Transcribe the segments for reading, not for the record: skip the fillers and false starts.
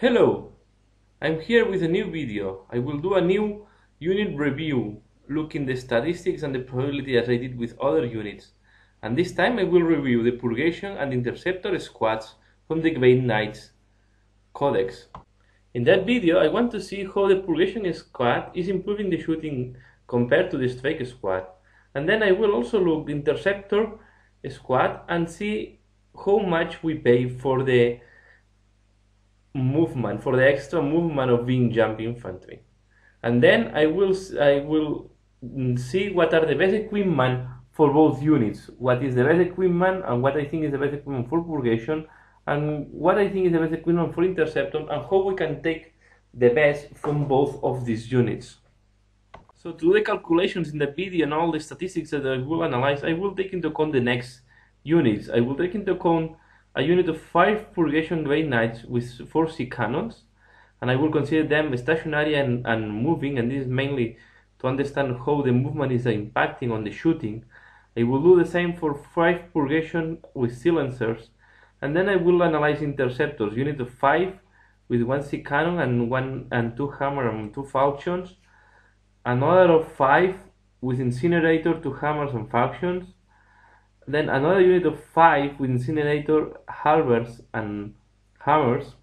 Hello, I'm here with a new video. I will do a new unit review, looking the statistics and the probability as I did with other units. And this time I will review the Purgation and Interceptor squads from the Grey Knights codex. In that video I want to see how the Purgation squad is improving the shooting compared to the Strike squad. And then I will also look the Interceptor squad and see how much we pay for the movement, for the extra movement of being jump infantry. And then I will see what are the best equipment for both units, what is the best equipment and what I think is the best equipment for Purgation, and what I think is the best equipment for Interceptor, and how we can take the best from both of these units. So to do the calculations in the video and all the statistics that I will analyze, I will take into account the next units. I will take into account a unit of 5 Purgation Grey Knights with 4 sea cannons, and I will consider them stationary and moving, and this is mainly to understand how the movement is impacting on the shooting. I will do the same for 5 Purgation with silencers, and then I will analyze Interceptors, unit of 5 with 1 sea cannon and 2 hammer and 2 falchions, another of 5 with incinerator, 2 hammers and falchions, then another unit of 5 with incinerator, halberds and hammers,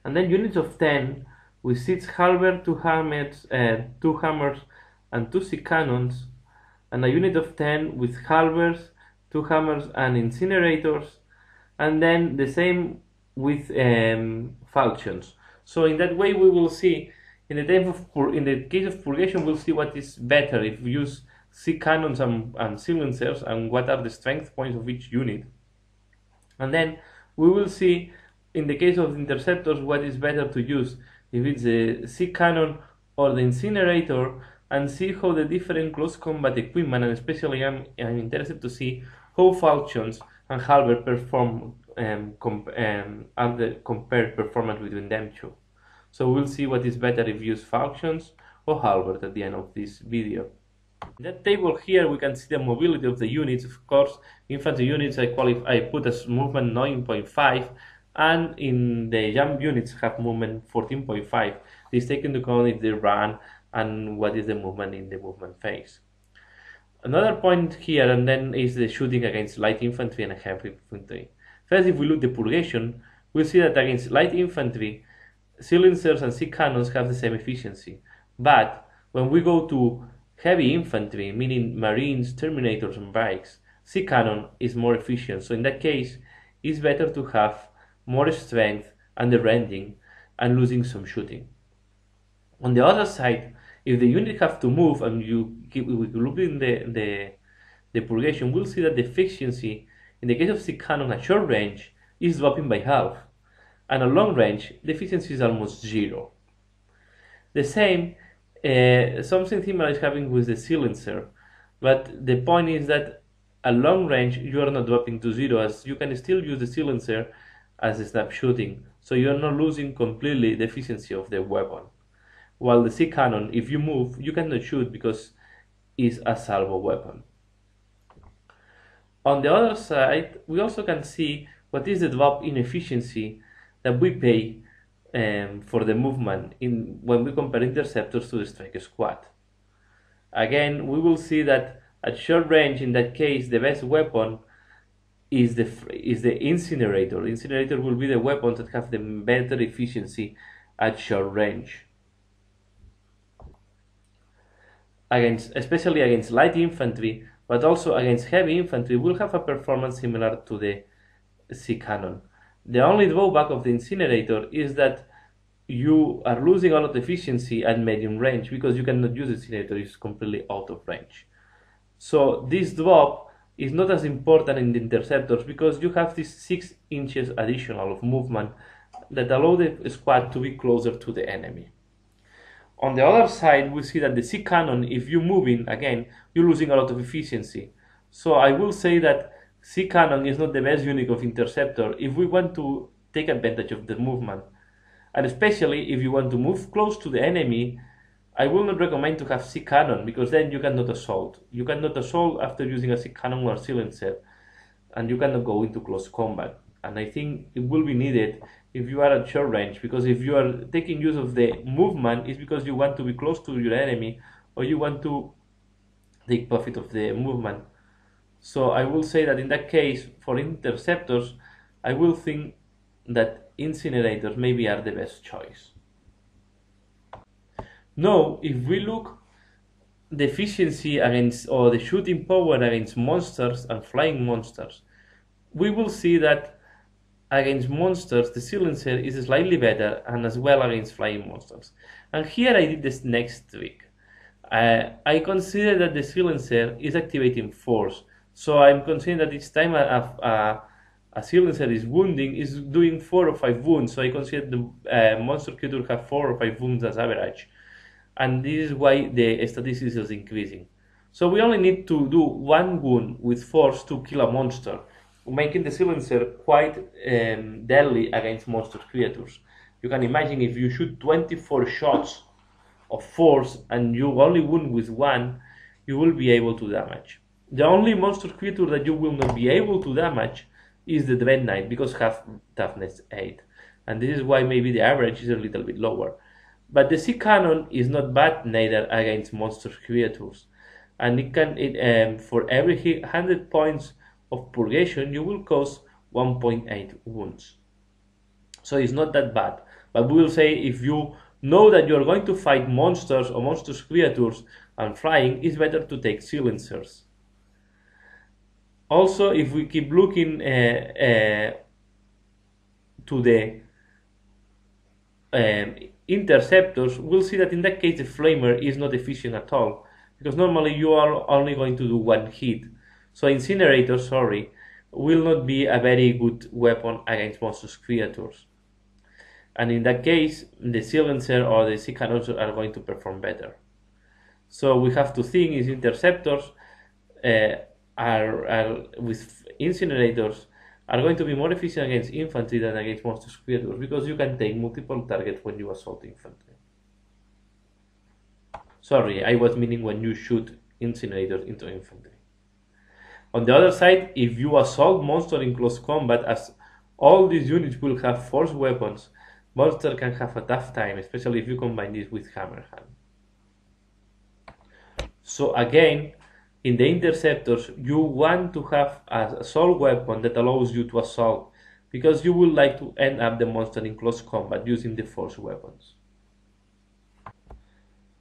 and then units of 10 with 6 halberds, 2 hammers and 2 sea cannons, and a unit of 10 with halberds, 2 hammers and incinerators, and then the same with falchions. So in that way we will see, in the case of Purgation, we'll see what is better if we use sea cannons and silencers, and what are the strength points of each unit. And then we will see, in the case of Interceptors, what is better to use, if it's the sea cannon or the incinerator, and see how the different close combat equipment, and especially I'm interested to see how falchions and halberd perform and the compared performance between them two. So we'll see what is better if you use falchions or halberd at the end of this video. In that table here we can see the mobility of the units. Of course, infantry units I put as movement 9.5, and in the jump units have movement 14.5. This take into account if they run and what is the movement in the movement phase. Another point here and then is the shooting against light infantry and heavy infantry. First, if we look at the Purgation, we'll see that against light infantry, silencers and sea cannons have the same efficiency. But when we go to heavy infantry, meaning marines, terminators and bikes, sea cannon is more efficient. So in that case, it's better to have more strength and the rending and losing some shooting. On the other side, if the unit have to move, and we look in the Purgation, we'll see that the efficiency in the case of sea cannon at short range is dropping by half, and at long range the efficiency is almost 0. The same something similar is happening with the silencer, but the point is that at long range you are not dropping to 0, as you can still use the silencer as a snap shooting, so you are not losing completely the efficiency of the weapon. While the sea cannon, if you move, you cannot shoot because it's a salvo weapon. On the other side, we also can see what is the drop in efficiency that we pay for the movement when we compare Interceptors to the Strike squad. Again, we will see that at short range, in that case, the best weapon is the incinerator. The incinerator will be the weapons that have the better efficiency at short range. Especially against light infantry, but also against heavy infantry, will have a performance similar to the sea cannon. The only drawback of the incinerator is that you are losing a lot of efficiency at medium range, because you cannot use the incinerator, it's completely out of range. So this drop is not as important in the Interceptors, because you have this 6 inches additional of movement that allow the squad to be closer to the enemy. On the other side, we see that the sea cannon, if you're moving, again, you're losing a lot of efficiency. So I will say that sea cannon is not the best unit of Interceptor if we want to take advantage of the movement. And especially if you want to move close to the enemy, I will not recommend to have sea cannon, because then you cannot assault. You cannot assault after using a sea cannon or silencer, and you cannot go into close combat. and I think it will be needed if you are at short range, because if you are taking use of the movement, it's because you want to be close to your enemy or you want to take profit of the movement. So I will say that in that case, for interceptors, I will think that incinerators maybe are the best choice. Now, if we look the efficiency against, or the shooting power against monsters and flying monsters, we will see that against monsters the silencer is slightly better, and as well against flying monsters. And here I did this next trick. I consider that the silencer is activating force, so I'm considering that each time a silencer is wounding, is doing 4 or 5 wounds, so I consider the monster creature have 4 or 5 wounds as average, and this is why the statistics is increasing. So we only need to do 1 wound with force to kill a monster, making the silencer quite deadly against monster creatures. You can imagine if you shoot 24 shots of force and you only wound with 1, you will be able to damage. The only monster creature that you will not be able to damage is the Dread Knight, because have toughness 8, and this is why maybe the average is a little bit lower. But the sea cannon is not bad neither against monster creatures, and it can for every 100 points of purgation you will cause 1.8 wounds. So it's not that bad. But we will say if you know that you are going to fight monsters or monsters creatures and flying, it's better to take silencers. Also, if we keep looking to the interceptors, we'll see that in that case the flamer is not efficient at all, because normally you are only going to do 1 hit. So incinerator, will not be a very good weapon against monsters creatures. And in that case, the silencer or the sea cannons are going to perform better. So we have to think is interceptors are with incinerators are going to be more efficient against infantry than against monsters creatures, because you can take multiple targets when you assault infantry. Sorry, I was meaning when you shoot incinerators into infantry. On the other side, if you assault monster in close combat, as all these units will have force weapons, monster can have a tough time, especially if you combine this with hammer hand. So again, in the interceptors, you want to have an assault weapon that allows you to assault, because you would like to end up the monster in close combat using the force weapons.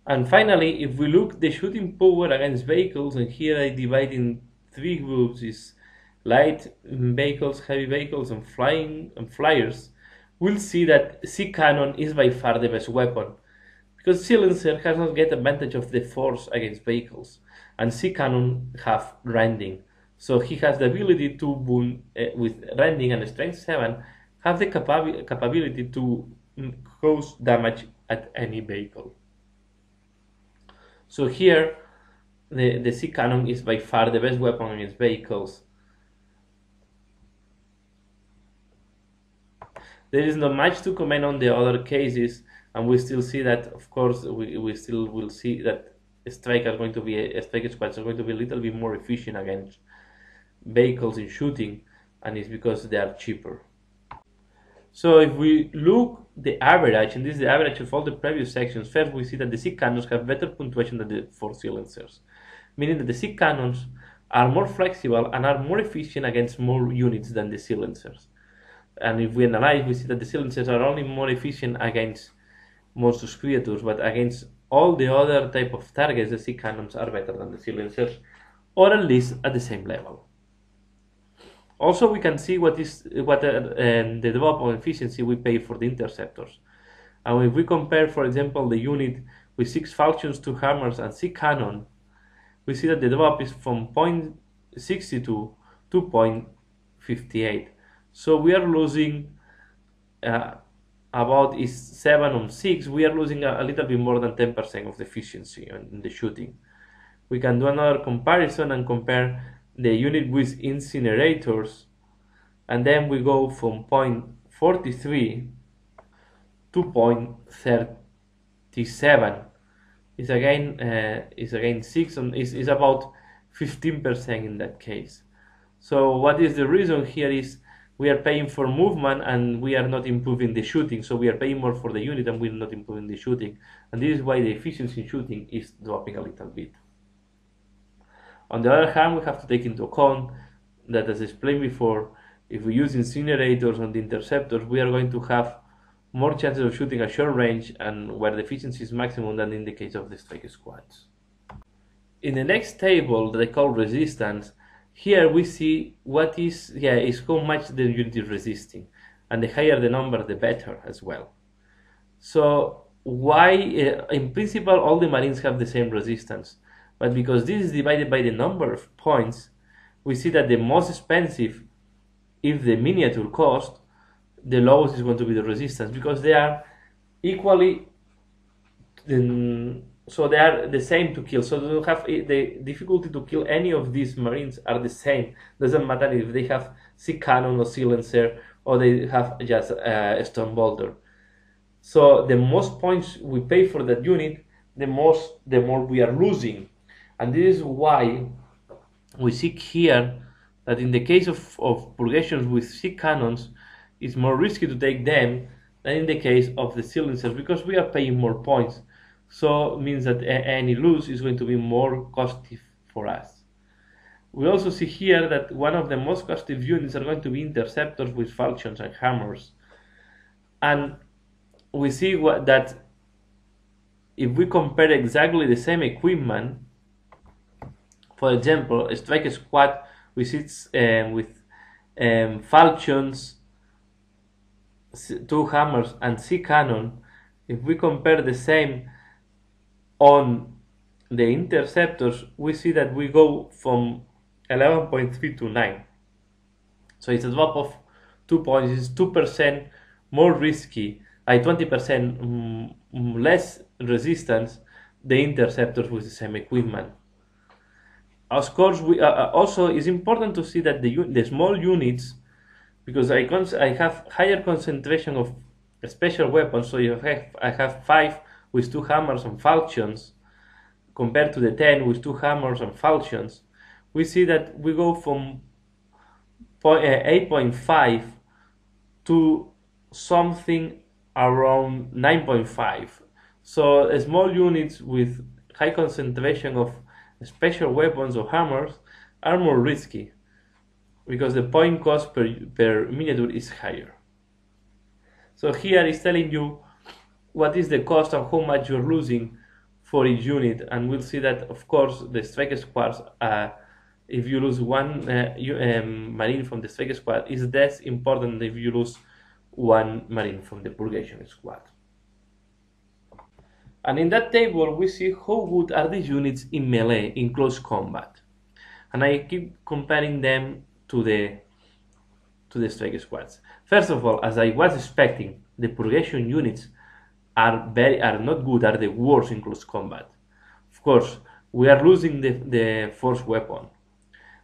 And finally, if we look the shooting power against vehicles, and here I divide in 3 groups, is light vehicles, heavy vehicles, and flyers, we'll see that sea cannon is by far the best weapon, because silencer has not get advantage of the force against vehicles, and sea cannon have rending, so he has the ability to wound with rending and strength 7, have the capability to cause damage at any vehicle. So here the sea cannon is by far the best weapon against vehicles. There is not much to comment on the other cases, and we still see that, of course, we still will see that strike squads are going to be a little bit more efficient against vehicles in shooting, and it's because they are cheaper. So if we look the average, and this is the average of all the previous sections, first we see that the sea cannons have better punctuation than the 4 silencers, meaning that the sea cannons are more flexible and are more efficient against more units than the silencers. And if we analyze, we see that the silencers are only more efficient against monsters creatures, but against all the other type of targets, the sea cannons are better than the silencers, or at least at the same level. Also, we can see what the drop of efficiency we pay for the interceptors. And if we compare, for example, the unit with 6 falchions, 2 hammers, and sea cannon, we see that the drop is from 0.62 to 0.58. So we are losing about is 7 on 6. We are losing a little bit more than 10% of the efficiency in the shooting. We can do another comparison and compare the unit with incinerators, and then we go from 0.43 to 0.37. Is again 6 and is about 15% in that case. So what is the reason here is we are paying for movement and we are not improving the shooting. So we are paying more for the unit and we're not improving the shooting. And this is why the efficiency in shooting is dropping a little bit. On the other hand, we have to take into account that, as explained before, if we use incinerators on the interceptors, we are going to have more chances of shooting at short range and where the efficiency is maximum than in the case of the strike squads. In the next table that I call resistance, here we see what is how much the unit is resisting, and the higher the number, the better as well. So why, in principle, all the Marines have the same resistance, but because this is divided by the number of points, we see that the most expensive, if the miniature cost, the lowest is going to be the resistance, because they are equally, so they are the same to kill. So they don't have the difficulty to kill any of these Marines are the same. Doesn't matter if they have sea cannon or silencer or they have just a stone bolter. So the most points we pay for that unit, the more we are losing, and this is why we see here that in the case of purgations with sea cannons, it's more risky to take them than in the case of the silencers, because we are paying more points. So it means that any lose is going to be more costly for us. We also see here that one of the most costly units are going to be interceptors with falchions and hammers. And we see that if we compare exactly the same equipment, for example, a strike squad with falchions, 2 hammers and sea cannon, if we compare the same on the interceptors, we see that we go from 11.3 to 9. So it's a drop of 2 points. It's 2% more risky, 20% less resistance, the interceptors with the same equipment. Of course, we also it's important to see that the small units, because I have higher concentration of special weapons. So if I have 5 with 2 hammers and falchions compared to the 10 with 2 hammers and falchions, we see that we go from 8.5 to something around 9.5. So small units with high concentration of special weapons or hammers are more risky, because the point cost per miniature is higher. So here is telling you what is the cost and how much you're losing for each unit, and we'll see that, of course, the strike squads, if you lose one Marine from the strike squad, is less important if you lose one Marine from the Purgation squad. And in that table we see how good are these units in melee, in close combat, and I keep comparing them to the strike squads. First of all, as I was expecting, the Purgation units are not good, are the worst in close combat. Of course, we are losing the force weapon.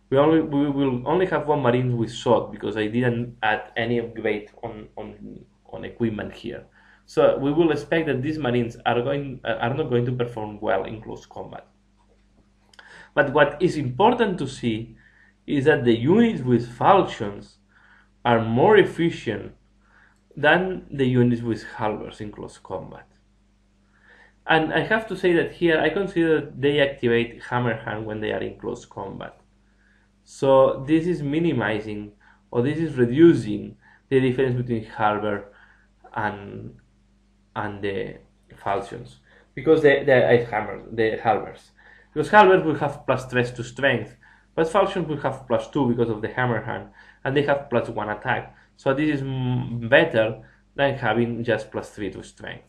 We will only have 1 Marine with sword, because I didn't add any upgrade on equipment here. So we will expect that these Marines are not going to perform well in close combat. But what is important to see is that the units with falchions are more efficient than the units with halberds in close combat. And I have to say that here I consider they activate hammer hand when they are in close combat. So this is minimizing, or this is reducing, the difference between halberd and the falchions, because the halberds. Because halberds will have +3 to strength, but falchions will have +2 because of the hammer hand, and they have +1 attack. So this is better than having just +3 to strength.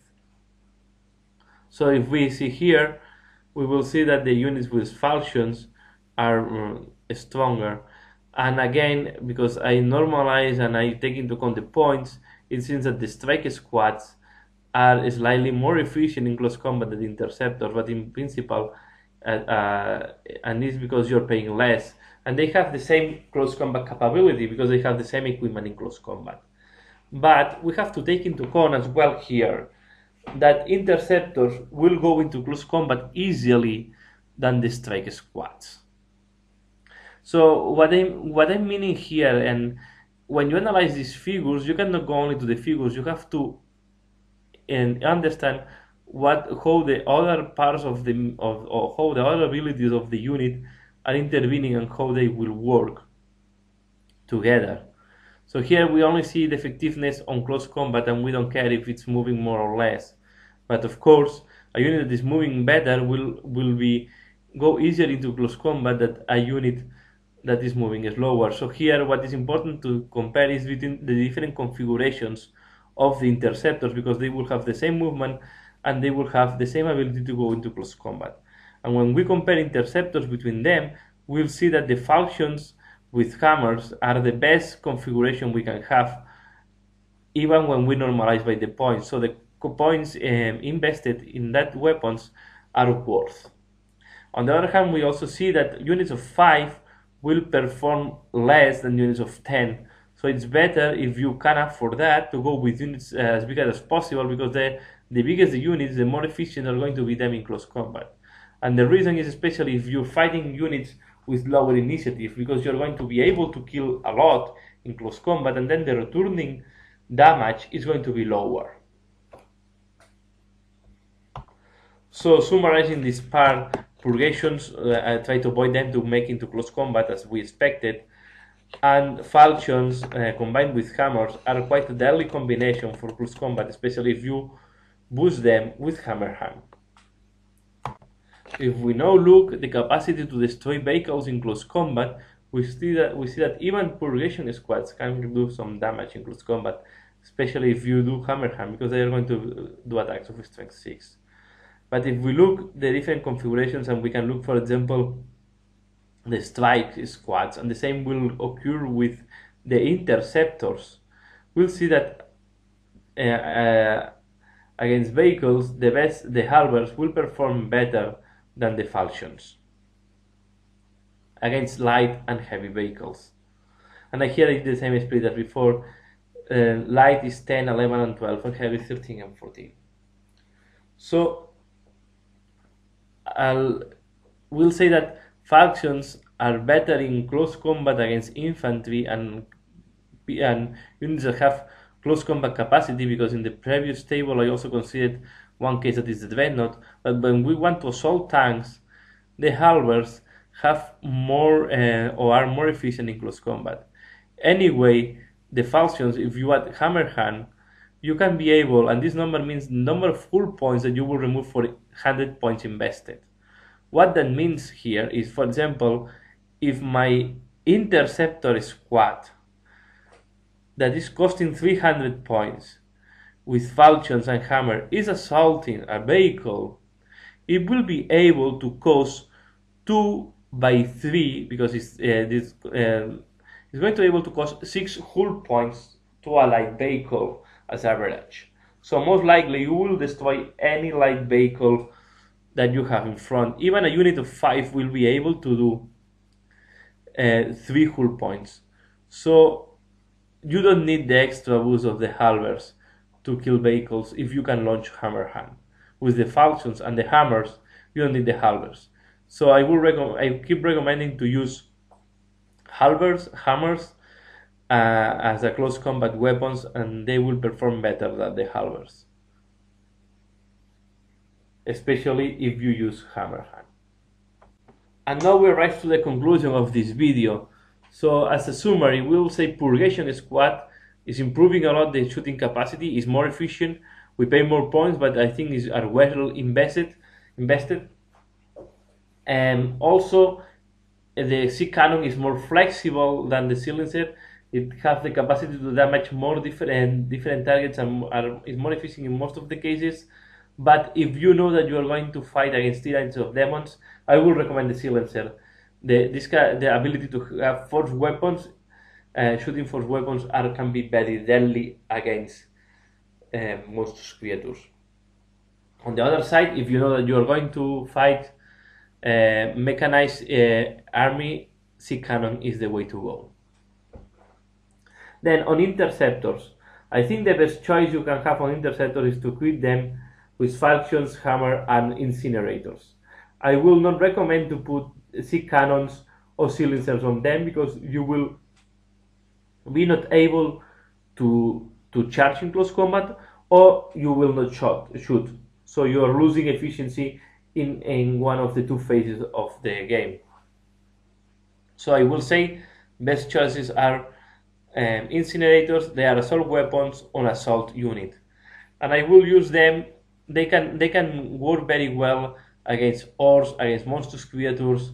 So if we see here, we will see that the units with falchions are stronger. And again, because I normalize and I take into account the points, it seems that the strike squads are slightly more efficient in close combat than the interceptors, but in principle, and this is because you're paying less, and they have the same close combat capability because they have the same equipment in close combat. But we have to take into account as well here that interceptors will go into close combat easily than the strike squads. So what I'm meaning here, and when you analyze these figures, you cannot go only to the figures. You have to understand how the other parts of or how the other abilities of the unit are intervening and how they will work together. So here we only see the effectiveness on close combat, and we don't care if it's moving more or less. But of course, a unit that is moving better will go easier into close combat than a unit that is moving slower. So here what is important to compare is between the different configurations of the interceptors, because they will have the same movement and they will have the same ability to go into close combat. And when we compare interceptors between them, we'll see that the falchions with hammers are the best configuration we can have, even when we normalize by the points. So the points invested in that weapons are worth. On the other hand, we also see that units of 5 will perform less than units of 10. So it's better, if you can afford that, to go with units as big as possible, because the bigger the units, the more efficient are going to be them in close combat. And the reason is especially if you're fighting units with lower initiative, because you're going to be able to kill a lot in close combat, and then the returning damage is going to be lower. So summarizing this part, Purgations, I try to avoid them to make into close combat as we expected, and falchions combined with hammers are quite a deadly combination for close combat, especially if you boost them with hammer hand. If we now look at the capacity to destroy vehicles in close combat, we see that even Purgation squads can do some damage in close combat, especially if you do hammer hand, because they are going to do attacks of strength 6. But if we look the different configurations, and we can look, for example, the strike squads, and the same will occur with the interceptors, we'll see that against vehicles, the halberds will perform better than the falchions against light and heavy vehicles. And here is the same split as before. Light is 10, 11, and 12, and heavy 13 and 14. So we'll say that falchions are better in close combat against infantry and units that have close combat capacity, because in the previous table I also considered one case that is the dreadnought. But when we want to assault tanks, the halberds have more or are more efficient in close combat. Anyway, the falchions, if you add hammer hand, you can be able, and this number means the number of full points that you will remove for 100 points invested. What that means here is, for example, if my interceptor squad that is costing 300 points with falchions and hammer is assaulting a vehicle, it will be able to cost 2 by 3, because it's going to be able to cost 6 hull points to a light vehicle as average. So most likely you will destroy any light vehicle that you have in front. Even a unit of 5 will be able to do 3 hull points. So you don't need the extra boost of the halberds to kill vehicles if you can launch hammer hand. With the falchions and the hammers, you don't need the halberds. So I keep recommending to use halberds, hammers as a close combat weapons, and they will perform better than the halberds, especially if you use hammer hand. And now we arrive to the conclusion of this video. So as a summary, we will say Purgation squad is improving a lot the shooting capacity, is more efficient, we pay more points, but I think is are well invested. And also the C cannon is more flexible than the silencer. It has the capacity to damage more different targets and is more efficient in most of the cases. But if you know that you are going to fight against tyrants of demons, I will recommend the silencer. The ability to have force weapons, shooting force weapons can be very deadly against most creatures. On the other side, if you know that you are going to fight mechanized army, C cannon is the way to go. Then on interceptors, I think the best choice you can have on interceptors is to equip them with falchions, hammer, and incinerators. I will not recommend to put C cannons or silencers on them, because you will be not able to charge in close combat, or you will not shoot. So you are losing efficiency in one of the two phases of the game. So I will say best choices are incinerators. They are assault weapons on assault unit, and I will use them. They can work very well against ores, against monstrous creatures,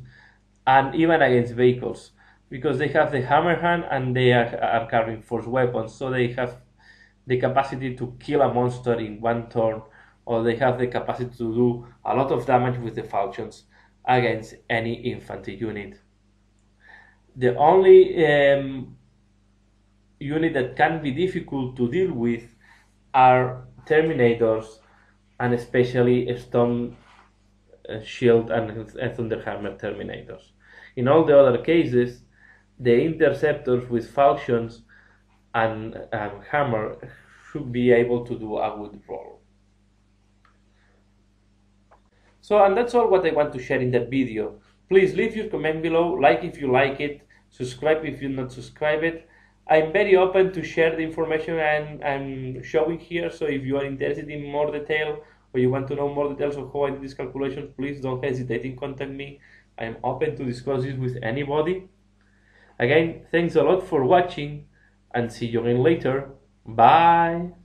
and even against vehicles, because they have the hammer hand and they are carrying force weapons, so they have the capacity to kill a monster in one turn, or they have the capacity to do a lot of damage with the falchions against any infantry unit. The only unit that can be difficult to deal with are Terminators, and especially Stone Shield and Thunderhammer Terminators. In all the other cases, the Interceptors with falchions and hammer should be able to do a good role. So, and that's all what I want to share in that video. Please leave your comment below, like if you like it, subscribe if you're not subscribed. I'm very open to share the information I'm showing here, so if you are interested in more detail or you want to know more details of how I did these calculations, please don't hesitate in contact me. I am open to discuss this with anybody. Again, thanks a lot for watching and see you again later. Bye!